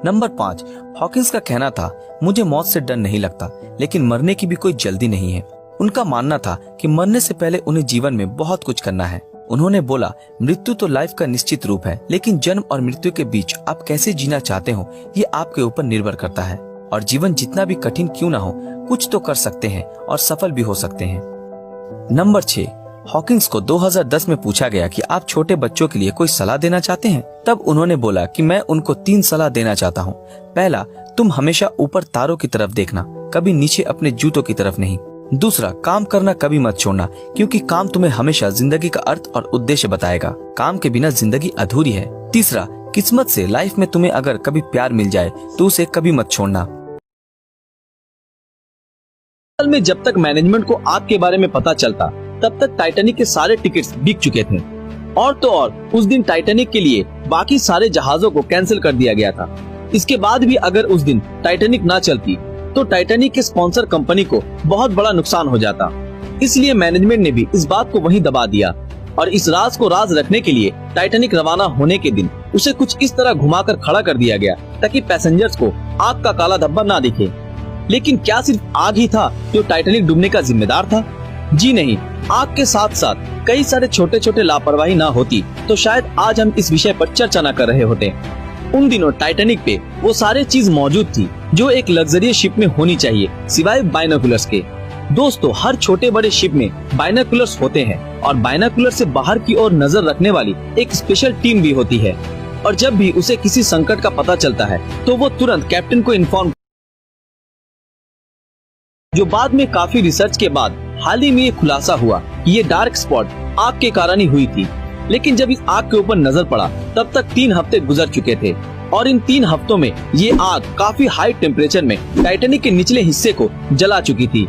Number 5, Hawkins का कहना था, मुझे मौत से डर नहीं लगता, लेकिन मरने की भी कोई जल्दी नहीं है। उनका मानना था कि मरने से पहले उन्हें जीवन में बहुत कुछ करना है। उन्होंने बोला, मृत्यु तो लाइफ का निश्चित रूप है, लेकिन जन्म और मृत्यु के बीच आप कैसे जीना चाहते हो ये आपके ऊपर निर्भर करता है। और जीवन जितना भी कठिन क्यों ना हो, कुछ तो कर सकते हैं और सफल भी हो सकते हैं। नंबर 6, हॉकिंस को 2010 में पूछा गया कि आप छोटे बच्चों के लिए कोई सलाह देना चाहते हैं। तब उन्होंने बोला कि मैं उनको 3 सलाह देना चाहता हूँ। पहला, तुम हमेशा ऊपर तारों की तरफ देखना, कभी नीचे अपने जूतों की तरफ नहीं। दूसरा, काम करना कभी मत छोड़ना, क्योंकि काम तुम्हें हमेशा जिंदगी का अर्थ और उद्देश्य बताएगा। काम के बिना जिंदगी अधूरी है। तीसरा, किस्मत से लाइफ में तुम्हें अगर कभी प्यार मिल जाए तो उसे कभी मत छोड़ना। असल में जब तक मैनेजमेंट को आग के बारे में पता चलता, तब तक टाइटैनिक के सारे टिकट्स बिक चुके थे। और तो और उस दिन टाइटैनिक के लिए बाकी सारे जहाजों को कैंसिल कर दिया गया था। इसके बाद भी अगर उस दिन टाइटैनिक ना चलती तो टाइटैनिक के स्पॉन्सर कंपनी को बहुत बड़ा नुकसान हो जाता। इसलिए मैनेजमेंट ने भी इस बात को वहीं दबा दिया और इस राज को राज रखने के लिए टाइटैनिक रवाना होने के दिन उसे कुछ इस तरह घुमाकर खड़ा कर दिया गया ताकि पैसेंजर्स को आग का काला धब्बा ना दिखे। लेकिन क्या सिर्फ आग ही था जो टाइटैनिक डूबने का जिम्मेदार था? जी नहीं, आग के साथ साथ कई सारे छोटे छोटे लापरवाही ना होती तो शायद आज हम इस विषय पर चर्चा न कर रहे होते। उन दिनों टाइटैनिक पे वो सारे चीज मौजूद थी जो एक लग्जरियस शिप में होनी चाहिए, सिवाय बाइनोकुलर्स के। दोस्तों, हर छोटे बड़े शिप में बाइनोकुलर्स होते हैं और बाइनोकुलर से बाहर की ओर नजर रखने वाली एक स्पेशल टीम भी होती है। और जब भी उसे किसी संकट का पता चलता है तो वो तुरंत कैप्टन को इन्फॉर्म, जो बाद में काफी रिसर्च के बाद हाल ही में ये खुलासा हुआ कि ये डार्क स्पॉट आग के कारण ही हुई थी। लेकिन जब इस आग के ऊपर नजर पड़ा तब तक 3 हफ्ते गुजर चुके थे और इन 3 हफ्तों में ये आग काफी हाई टेम्परेचर में टाइटैनिक के निचले हिस्से को जला चुकी थी।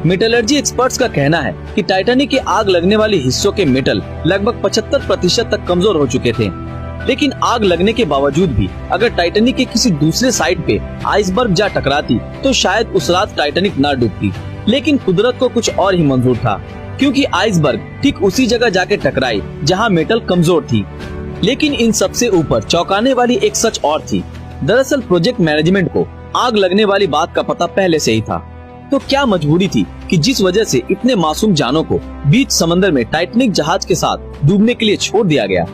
मेटलर्जी एक्सपर्ट्स का कहना है कि टाइटैनिक के आग लगने वाले हिस्सों के मेटल लगभग 75% तक कमजोर हो चुके थे। लेकिन आग लगने के बावजूद भी अगर टाइटैनिक के किसी दूसरे साइड पे आइसबर्ग जा टकराती तो शायद उस रात टाइटैनिक ना डूबती। लेकिन कुदरत को कुछ और ही मंजूर था, क्योंकि आइसबर्ग ठीक उसी जगह जाके टकराई जहां मेटल कमजोर थी। लेकिन इन सबसे ऊपर चौंकाने वाली एक सच और थी। दरअसल प्रोजेक्ट मैनेजमेंट को आग लगने वाली बात का पता पहले से ही था। तो क्या मजबूरी थी कि जिस वजह से इतने मासूम जानों को बीच समंदर में टाइटैनिक जहाज के साथ डूबने के लिए छोड़ दिया गया?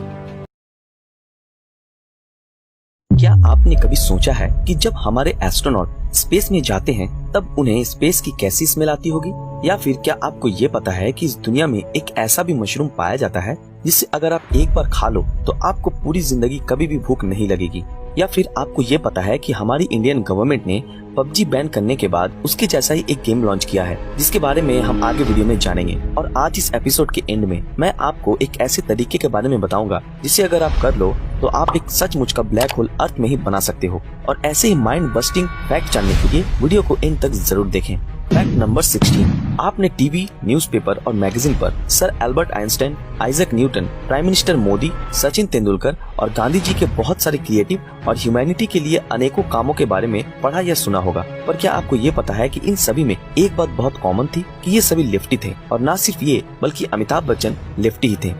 क्या आपने कभी सोचा है कि जब हमारे एस्ट्रोनॉट स्पेस में जाते हैं तब उन्हें स्पेस की कैसी स्मेल आती होगी? या फिर क्या आपको ये पता है कि इस दुनिया में एक ऐसा भी मशरूम पाया जाता है जिसे अगर आप एक बार खा लो तो आपको पूरी जिंदगी कभी भी भूख नहीं लगेगी? या फिर आपको ये पता है कि हमारी इंडियन गवर्नमेंट ने PUBG बैन करने के बाद उसके जैसा ही एक गेम लॉन्च किया है, जिसके बारे में हम आगे वीडियो में जानेंगे। और आज इस एपिसोड के एंड में मैं आपको एक ऐसे तरीके के बारे में बताऊंगा जिसे अगर आप कर लो तो आप एक सचमुच का ब्लैक होल अर्थ में ही बना सकते हो। और ऐसे ही माइंड बस्टिंग फैक्ट जानने के लिए वीडियो को एंड तक जरूर देखें। फैक्ट नंबर 16, आपने टीवी, न्यूज़पेपर और मैगजीन पर sir Albert Einstein, Isaac Newton, prime minister Modi, Sachin Tendulkar और गांधी जी के बहुत सारे क्रिएटिव और ह्यूमैनिटी के लिए अनेकों कामों के बारे में पढ़ा या सुना होगा। पर क्या आपको ये पता है कि इन सभी में एक बात बहुत कॉमन थी कि ये सभी लेफ्टी थे? और न सिर्फ ये बल्कि अमिताभ बच्चन लेफ्टी ही थे।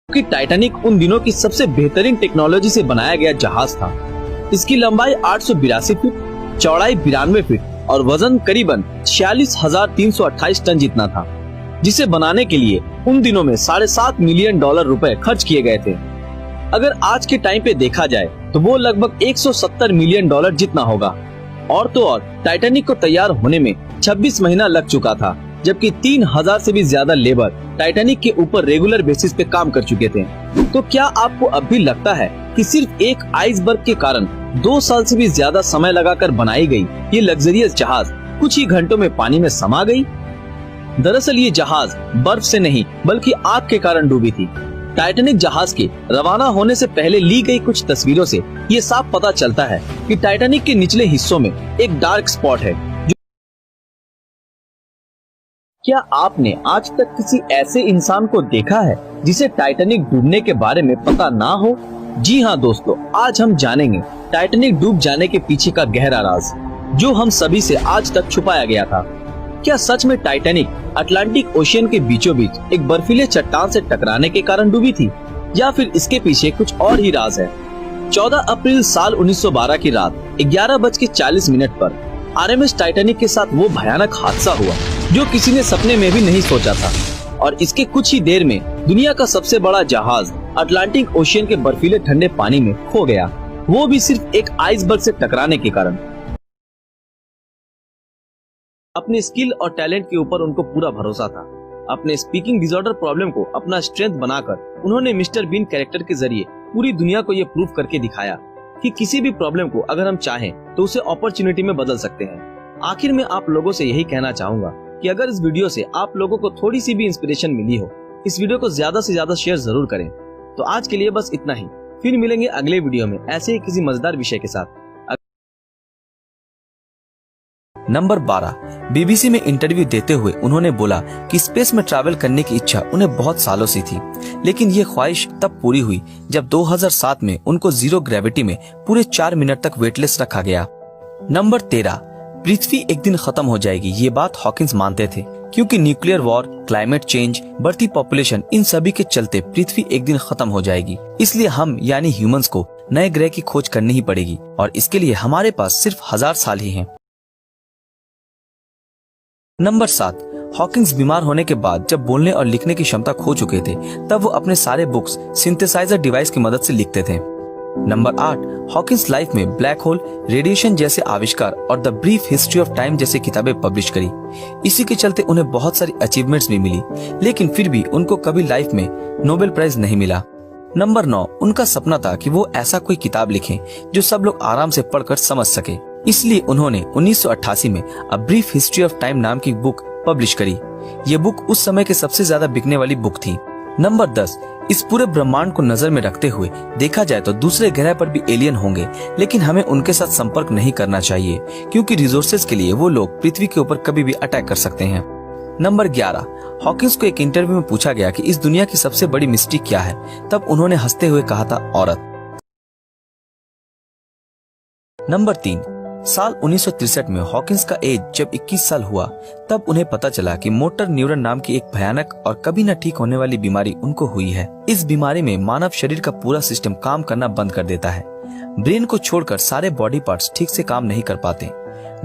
कि टाइटैनिक उन दिनों की सबसे बेहतरीन टेक्नोलॉजी से बनाया गया जहाज था। इसकी लंबाई 882 फीट, चौड़ाई 92 फीट और वजन करीबन 46,328 टन जितना था, जिसे बनाने के लिए उन दिनों में $7.5 मिलियन रुपए खर्च किए गए थे। अगर आज के टाइम पे देखा जाए तो वो लगभग $170 मिलियन जितना होगा। और तो और टाइटैनिक को तैयार होने में 26 महीना लग चुका था, जबकि 3000 से भी ज्यादा लेबर टाइटैनिक के ऊपर रेगुलर बेसिस पे काम कर चुके थे। तो क्या आपको अब भी लगता है कि सिर्फ एक आइसबर्ग के कारण 2 साल से भी ज्यादा समय लगाकर बनाई गई ये लग्जरियस जहाज कुछ ही घंटों में पानी में समा गई? दरअसल ये जहाज बर्फ से नहीं बल्कि आग के कारण डूबी थी। टाइटैनिक जहाज के रवाना होने से पहले ली गई कुछ तस्वीरों से ये साफ पता चलता है कि टाइटैनिक के निचले हिस्सों में एक डार्क स्पॉट है। क्या आपने आज तक किसी ऐसे इंसान को देखा है जिसे टाइटैनिक डूबने के बारे में पता ना हो? जी हाँ दोस्तों, आज हम जानेंगे टाइटैनिक डूब जाने के पीछे का गहरा राज, जो हम सभी से आज तक छुपाया गया था। क्या सच में टाइटैनिक अटलांटिक ओशियन के बीचों बीच एक बर्फीले चट्टान से टकराने के कारण डूबी थी, या फिर इसके पीछे कुछ और ही राज है? 14 अप्रैल साल 1912 की रात 11:40 पर आरएमएस टाइटैनिक के साथ वो भयानक हादसा हुआ जो किसी ने सपने में भी नहीं सोचा था, और इसके कुछ ही देर में दुनिया का सबसे बड़ा जहाज अटलांटिक ओशियन के बर्फीले ठंडे पानी में खो गया, वो भी सिर्फ एक आइसबर्ग से टकराने के कारण। अपने स्किल और टैलेंट के ऊपर उनको पूरा भरोसा था। अपने स्पीकिंग डिसऑर्डर प्रॉब्लम को अपना स्ट्रेंथ बनाकर उन्होंने मिस्टर बीन कैरेक्टर के जरिए पूरी दुनिया को ये प्रूव करके दिखाया कि किसी भी प्रॉब्लम को अगर हम चाहें तो उसे अपॉर्चुनिटी में बदल सकते हैं। आखिर में आप लोगों से यही कहना चाहूंगा कि अगर इस वीडियो से आप लोगों को थोड़ी सी भी इंस्पिरेशन मिली हो, इस वीडियो को ज्यादा से ज्यादा शेयर जरूर करें। तो आज के लिए बस इतना ही, फिर मिलेंगे अगले वीडियो में ऐसे ही किसी मजेदार विषय के साथ। नंबर 12, बीबीसी में इंटरव्यू देते हुए उन्होंने बोला कि स्पेस में ट्रैवल करने की इच्छा उन्हें बहुत सालों से थी, लेकिन ये ख्वाहिश तब पूरी हुई जब 2007 में उनको जीरो ग्रेविटी में पूरे 4 मिनट तक वेटलेस रखा गया। नंबर 13, पृथ्वी एक दिन खत्म हो जाएगी, ये बात हॉकिंस मानते थे, क्योंकि न्यूक्लियर वॉर, क्लाइमेट चेंज, बढ़ती पॉपुलेशन, इन सभी के चलते पृथ्वी एक दिन खत्म हो जाएगी। इसलिए हम यानी ह्यूमंस को नए ग्रह की खोज करनी ही पड़ेगी, और इसके लिए हमारे पास सिर्फ 1000 साल ही हैं। नंबर 7, हॉकिंस बीमार होने के बाद जब बोलने और लिखने की क्षमता खो चुके थे, तब वो अपने सारे बुक्स सिंथेसाइजर डिवाइस की मदद से लिखते थे। नंबर 8, हॉकिंस लाइफ में ब्लैक होल, रेडिएशन जैसे आविष्कार और the brief history of time जैसी किताबें पब्लिश करी। इसी के चलते उन्हें बहुत सारी अचीवमेंट्स भी मिली, लेकिन फिर भी उनको कभी लाइफ में नोबेल प्राइज नहीं मिला। नंबर 9, उनका सपना था कि वो ऐसा कोई किताब लिखें जो सब लोग आराम से पढ़कर समझ सके, इसलिए उन्होंने 1988 में a brief history of time नाम की बुक पब्लिश करी। ये बुक उस समय के सबसे ज्यादा बिकने वाली बुक थी। नंबर 10, इस पूरे ब्रह्मांड को नजर में रखते हुए देखा जाए तो दूसरे ग्रह पर भी एलियन होंगे, लेकिन हमें उनके साथ संपर्क नहीं करना चाहिए, क्योंकि रिसोर्सेज के लिए वो लोग पृथ्वी के ऊपर कभी भी अटैक कर सकते हैं। नंबर 11, हॉकिंस को एक इंटरव्यू में पूछा गया कि इस दुनिया की सबसे बड़ी मिस्ट्री क्या है, तब उन्होंने हंसते हुए कहा था औरत। नंबर 3, साल 1963 में हॉकिंस का एज जब 21 साल हुआ, तब उन्हें पता चला कि मोटर न्यूरॉन नाम की एक भयानक और कभी न ठीक होने वाली बीमारी उनको हुई है। इस बीमारी में मानव शरीर का पूरा सिस्टम काम करना बंद कर देता है। ब्रेन को छोड़कर सारे बॉडी पार्ट्स ठीक से काम नहीं कर पाते।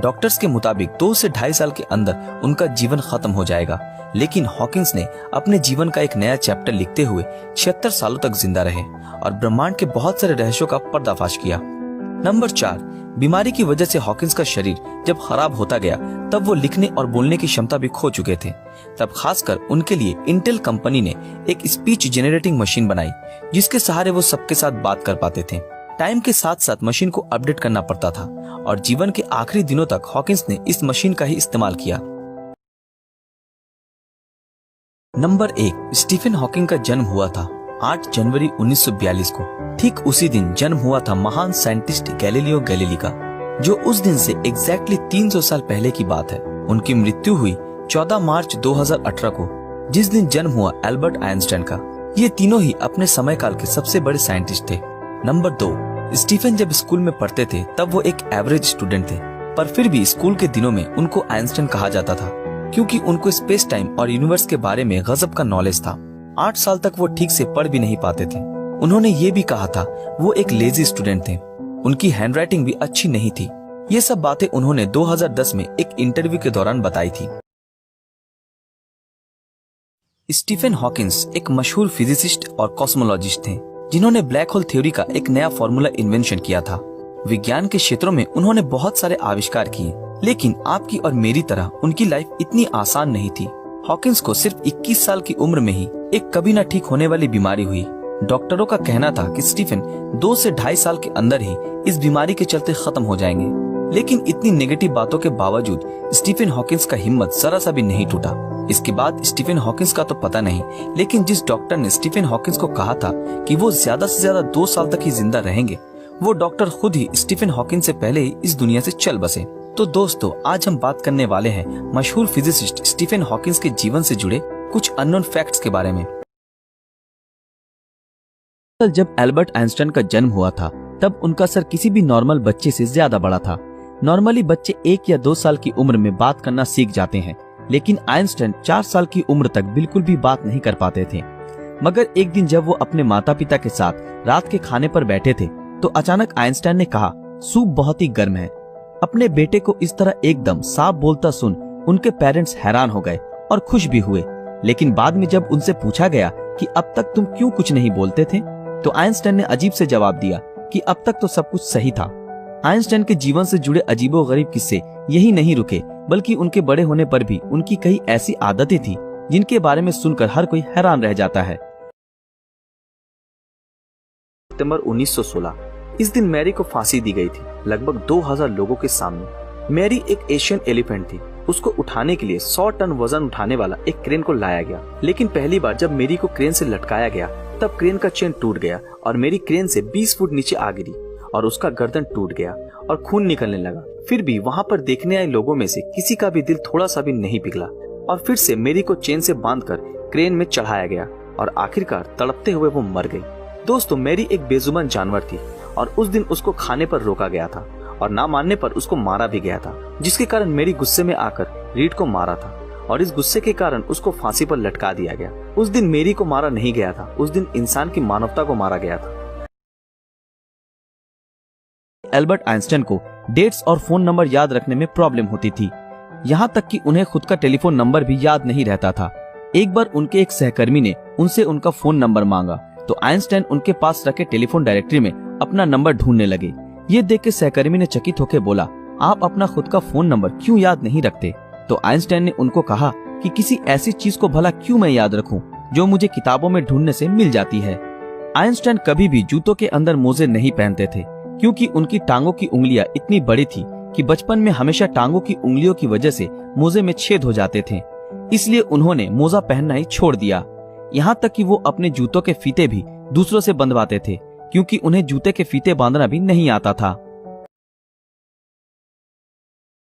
डॉक्टर्स के मुताबिक 2 से 2.5 साल के अंदर उनका जीवन खत्म हो जाएगा, लेकिन हॉकिंस ने अपने जीवन का एक नया चैप्टर लिखते हुए 76 सालों तक जिंदा रहे और ब्रह्मांड के बहुत सारे रहस्यों का पर्दाफाश किया। नंबर 4, बीमारी की वजह से हॉकिंस का शरीर जब खराब होता गया, तब वो लिखने और बोलने की क्षमता भी खो चुके थे। तब खासकर उनके लिए इंटेल कंपनी ने एक स्पीच जनरेटिंग मशीन बनाई, जिसके सहारे वो सबके साथ बात कर पाते थे। टाइम के साथ साथ मशीन को अपडेट करना पड़ता था, और जीवन के आखिरी दिनों तक हॉकिंस ने इस मशीन का ही इस्तेमाल किया। नंबर 1, स्टीफन हॉकिंग का जन्म हुआ था 8 जनवरी 1942 को। ठीक उसी दिन जन्म हुआ था महान साइंटिस्ट गैलीलियो गैलीली का, जो उस दिन से एग्जैक्टली 300 साल पहले की बात है। उनकी मृत्यु हुई 14 मार्च 2018 को, जिस दिन जन्म हुआ एल्बर्ट आइंस्टाइन का। ये तीनों ही अपने समय काल के सबसे बड़े साइंटिस्ट थे। नंबर 2, स्टीफन जब स्कूल में पढ़ते थे तब वो एक एवरेज स्टूडेंट थे, पर फिर भी स्कूल के दिनों में उनको आइंस्टाइन कहा जाता था, क्योंकि उनको स्पेस टाइम और यूनिवर्स के बारे में गजब का नॉलेज था। 8 साल तक वो ठीक से पढ़ भी नहीं पाते थे। उन्होंने ये भी कहा था वो एक लेजी स्टूडेंट थे, उनकी हैंडराइटिंग भी अच्छी नहीं थी। ये सब बातें उन्होंने 2010 में एक इंटरव्यू के दौरान बताई थी। स्टीफन हॉकिंस एक मशहूर फिजिसिस्ट और कॉस्मोलॉजिस्ट थे, जिन्होंने ब्लैक होल थ्योरी का एक नया फॉर्मूला इन्वेंशन किया था। विज्ञान के क्षेत्रों में उन्होंने बहुत सारे आविष्कार किए, लेकिन आपकी और मेरी तरह उनकी लाइफ इतनी आसान नहीं थी। हॉकिंस को सिर्फ 21 साल की उम्र में ही एक कभी न ठीक होने वाली बीमारी हुई। डॉक्टरों का कहना था कि स्टीफन 2 से 2.5 साल के अंदर ही इस बीमारी के चलते खत्म हो जाएंगे, लेकिन इतनी नेगेटिव बातों के बावजूद स्टीफन हॉकिंस का हिम्मत जरा सा भी नहीं टूटा। इसके बाद स्टीफन हॉकिंस का तो पता नहीं, लेकिन जिस डॉक्टर ने स्टीफन हॉकिंस को कहा था कि वो ज्यादा से ज्यादा 2 साल तक ही जिंदा रहेंगे, वो डॉक्टर खुद ही स्टीफन हॉकिंस से पहले ही इस दुनिया से चल बसे। तो दोस्तों, आज हम बात करने वाले हैं मशहूर फिजिसिस्ट स्टीफन हॉकिंस के जीवन से जुड़े कुछ अननोन फैक्ट्स के बारे में। जब एल्बर्ट आइंस्टाइन का जन्म हुआ था, तब उनका सर किसी भी नॉर्मल बच्चे से ज्यादा बड़ा था। नॉर्मली बच्चे 1 या 2 साल की उम्र में बात करना सीख जाते हैं, लेकिन आइंस्टाइन 4 साल की उम्र तक बिल्कुल भी बात नहीं कर पाते थे। मगर एक दिन जब वो अपने माता पिता के साथ रात के खाने पर बैठे थे, तो अचानक आइंस्टाइन ने कहा, सूप बहुत ही गर्म है। अपने बेटे को इस तरह एकदम साफ बोलता सुन उनके पेरेंट्स हैरान हो गए और खुश भी हुए। लेकिन बाद में जब उनसे पूछा गया कि अब तक तुम क्यों कुछ नहीं बोलते थे, तो आइंस्टाइन ने अजीब से जवाब दिया कि अब तक तो सब कुछ सही था। आइंस्टाइन के जीवन से जुड़े अजीबोगरीब किस्से यही नहीं रुके, बल्कि उनके बड़े होने पर भी उनकी कई ऐसी आदतें थी जिनके बारे में सुनकर हर कोई हैरान रह जाता है। सितंबर 1916, इस दिन मैरी को फांसी दी गई थी, लगभग 2000 लोगों के सामने। मैरी एक एशियन एलिफेंट थी। उसको उठाने के लिए 100 टन वजन उठाने वाला एक क्रेन को लाया गया। लेकिन पहली बार जब मैरी को क्रेन से लटकाया गया, तब क्रेन का चेन टूट गया और मैरी क्रेन से 20 फुट नीचे आ गिरी और उसका गर्दन टूट गया और खून निकलने लगा। फिर भी वहाँ पर देखने आए लोगों में से किसी का भी दिल थोड़ा सा भी नहीं पिघला और फिर से मैरी को चेन से बांधकर क्रेन में चढ़ाया गया और आखिरकार तड़पते हुए वो मर गई। दोस्तों, मैरी एक बेजुबान जानवर थी और उस दिन उसको खाने पर रोका गया था और ना मानने पर उसको मारा भी गया था, जिसके कारण मैरी गुस्से में आकर रीड को मारा था और इस गुस्से के कारण उसको फांसी पर लटका दिया गया। उस दिन मैरी को मारा नहीं गया था, उस दिन इंसान की मानवता को मारा गया था। एल्बर्ट आइंस्टाइन को डेट्स और फोन नंबर याद रखने में प्रॉब्लम होती थी, यहाँ तक कि उन्हें खुद का टेलीफोन नंबर भी याद नहीं रहता था। एक बार उनके एक सहकर्मी ने उनसे उनका फोन नंबर मांगा तो आइंस्टाइन उनके पास रखे टेलीफोन डायरेक्टरी में अपना नंबर ढूंढने लगे। ये देख के सहकर्मी ने चकित होकर बोला, आप अपना खुद का फोन नंबर क्यों याद नहीं रखते? तो आइंस्टाइन ने उनको कहा कि किसी ऐसी चीज को भला क्यों मैं याद रखूं जो मुझे किताबों में ढूंढने से मिल जाती है। आइंस्टाइन कभी भी जूतों के अंदर मोजे नहीं पहनते थे, क्योंकि उनकी टांगों की उंगलियां इतनी बड़ी थी कि बचपन में हमेशा टांगों की उंगलियों की वजह से मोजे में छेद हो जाते थे। इसलिए उन्होंने मोजा पहनना ही छोड़ दिया। यहाँ तक कि वो अपने जूतों के फीते भी दूसरों से बंधवाते थे, क्योंकि उन्हें जूते के फीते बांधना भी नहीं आता था।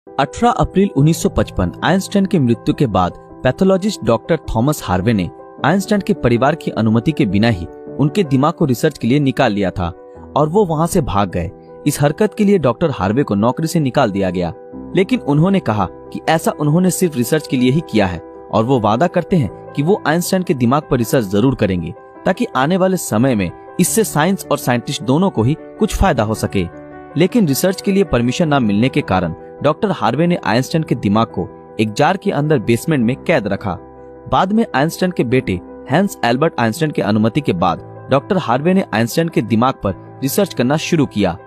18 अप्रैल 1955 आइंस्टाइन की मृत्यु के बाद पैथोलॉजिस्ट डॉक्टर थॉमस हार्वे ने आइंस्टाइन के परिवार की अनुमति के बिना ही उनके दिमाग को रिसर्च के लिए निकाल लिया था और वो वहां से भाग गए। इस हरकत के लिए डॉक्टर हार्वे को नौकरी से निकाल दिया गया, लेकिन उन्होंने कहा कि ऐसा उन्होंने सिर्फ रिसर्च के लिए ही किया है और वो वादा करते हैं कि वो आइंस्टाइन के दिमाग पर रिसर्च जरूर करेंगे, ताकि आने वाले समय में इससे साइंस और साइंटिस्ट दोनों को ही कुछ फायदा हो सके। लेकिन रिसर्च के लिए परमिशन न मिलने के कारण डॉक्टर हार्वे ने आइंस्टाइन के दिमाग को एक जार के अंदर बेसमेंट में कैद रखा। बाद में आइंस्टाइन के बेटे हैंस एल्बर्ट आइंस्टाइन की अनुमति के बाद डॉक्टर हार्वे ने आइंस्टाइन के दिमाग पर रिसर्च करना शुरू किया।